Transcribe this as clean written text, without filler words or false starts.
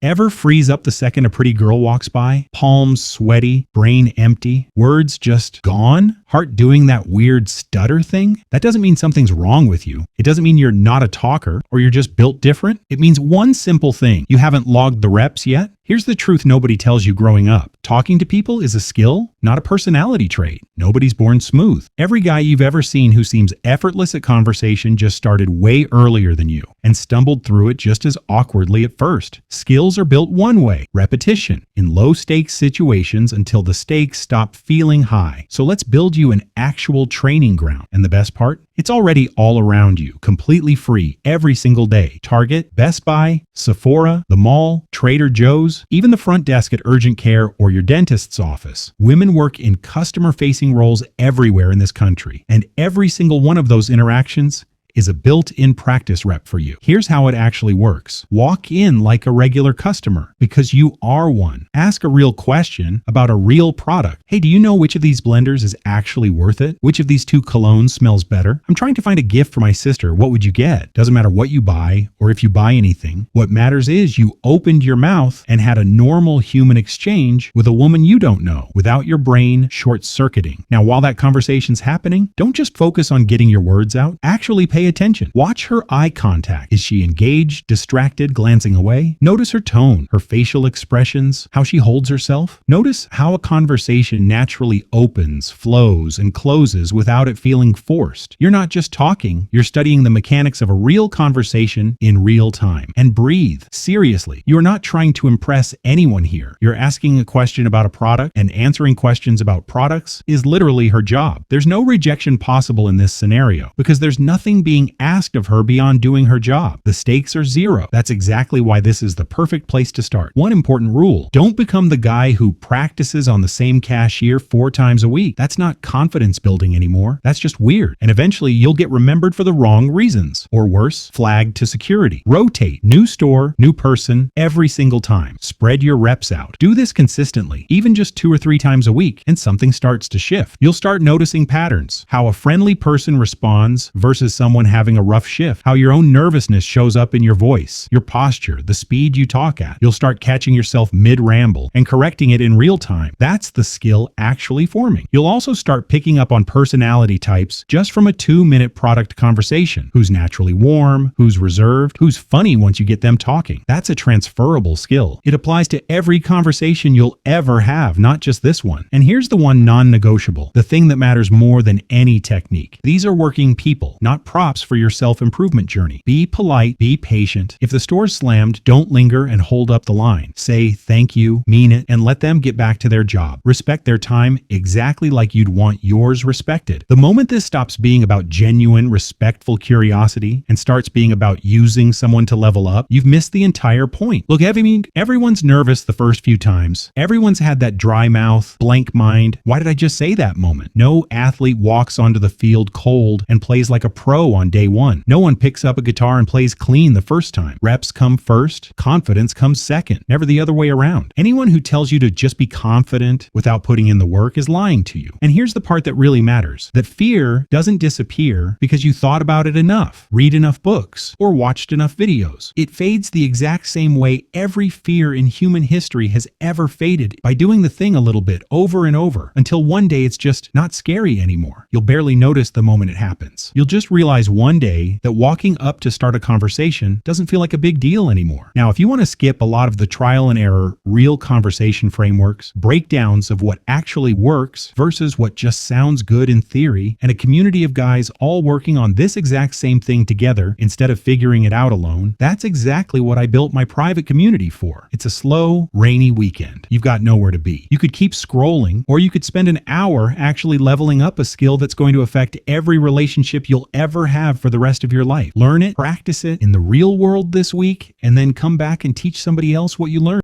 Ever freeze up the second a pretty girl walks by? Palms sweaty, brain empty, words just gone? Heart doing that weird stutter thing? That doesn't mean something's wrong with you. It doesn't mean you're not a talker or you're just built different. It means one simple thing. You haven't logged the reps yet. Here's the truth nobody tells you growing up. Talking to people is a skill, not a personality trait. Nobody's born smooth. Every guy you've ever seen who seems effortless at conversation just started way earlier than you and stumbled through it just as awkwardly at first. Skills are built one way, repetition, in low-stakes situations until the stakes stop feeling high. So let's build you an actual training ground. And the best part? It's already all around you, completely free, every single day. Target, Best Buy, Sephora, the mall, Trader Joe's, even the front desk at urgent care or your dentist's office. Women work in customer-facing roles everywhere in this country, and every single one of those interactions is a built-in practice rep for you. Here's how it actually works. Walk in like a regular customer because you are one. Ask a real question about a real product. Hey, do you know which of these blenders is actually worth it? Which of these two colognes smells better? I'm trying to find a gift for my sister. What would you get? Doesn't matter what you buy or if you buy anything. What matters is you opened your mouth and had a normal human exchange with a woman you don't know without your brain short-circuiting. Now, while that conversation's happening, don't just focus on getting your words out. Actually pay attention. Watch her eye contact. Is she engaged, distracted, glancing away? Notice her tone, her facial expressions, how she holds herself. Notice how a conversation naturally opens, flows, and closes without it feeling forced. You're not just talking, you're studying the mechanics of a real conversation in real time. And breathe. Seriously, you're not trying to impress anyone here. You're asking a question about a product, and answering questions about products is literally her job. There's no rejection possible in this scenario because there's nothing being asked of her beyond doing her job. The stakes are zero. That's exactly why this is the perfect place to start. One important rule: don't become the guy who practices on the same cashier 4 times a week. That's not confidence building anymore. That's just weird. And eventually you'll get remembered for the wrong reasons. Or worse, flagged to security. Rotate. New store, new person, every single time. Spread your reps out. Do this consistently, even just 2 or 3 times a week, and something starts to shift. You'll start noticing patterns. How a friendly person responds versus someone having a rough shift, how your own nervousness shows up in your voice, your posture, the speed you talk at. You'll start catching yourself mid-ramble and correcting it in real time. That's the skill actually forming. You'll also start picking up on personality types just from a 2-minute product conversation. Who's naturally warm, who's reserved, who's funny once you get them talking. That's a transferable skill. It applies to every conversation you'll ever have, not just this one. And here's the one non-negotiable, the thing that matters more than any technique. These are working people, not props for your self-improvement journey. Be polite, be patient. If the store's slammed, don't linger and hold up the line. Say thank you, mean it, and let them get back to their job. Respect their time exactly like you'd want yours respected. The moment this stops being about genuine, respectful curiosity and starts being about using someone to level up, you've missed the entire point. Look, everyone's nervous the first few times. Everyone's had that dry mouth, blank mind. Why did I just say that moment? No athlete walks onto the field cold and plays like a pro on day one. No one picks up a guitar and plays clean the first time. Reps come first, confidence comes second, never the other way around. Anyone who tells you to just be confident without putting in the work is lying to you. And here's the part that really matters, that fear doesn't disappear because you thought about it enough, read enough books, or watched enough videos. It fades the exact same way every fear in human history has ever faded, by doing the thing a little bit over and over until one day it's just not scary anymore. You'll barely notice the moment it happens. You'll just realize one day that walking up to start a conversation doesn't feel like a big deal anymore. Now, if you want to skip a lot of the trial and error, real conversation frameworks, breakdowns of what actually works versus what just sounds good in theory, and a community of guys all working on this exact same thing together instead of figuring it out alone, that's exactly what I built my private community for. It's a slow, rainy weekend. You've got nowhere to be. You could keep scrolling, or you could spend an hour actually leveling up a skill that's going to affect every relationship you'll ever have for the rest of your life. Learn it, practice it in the real world this week, and then come back and teach somebody else what you learned.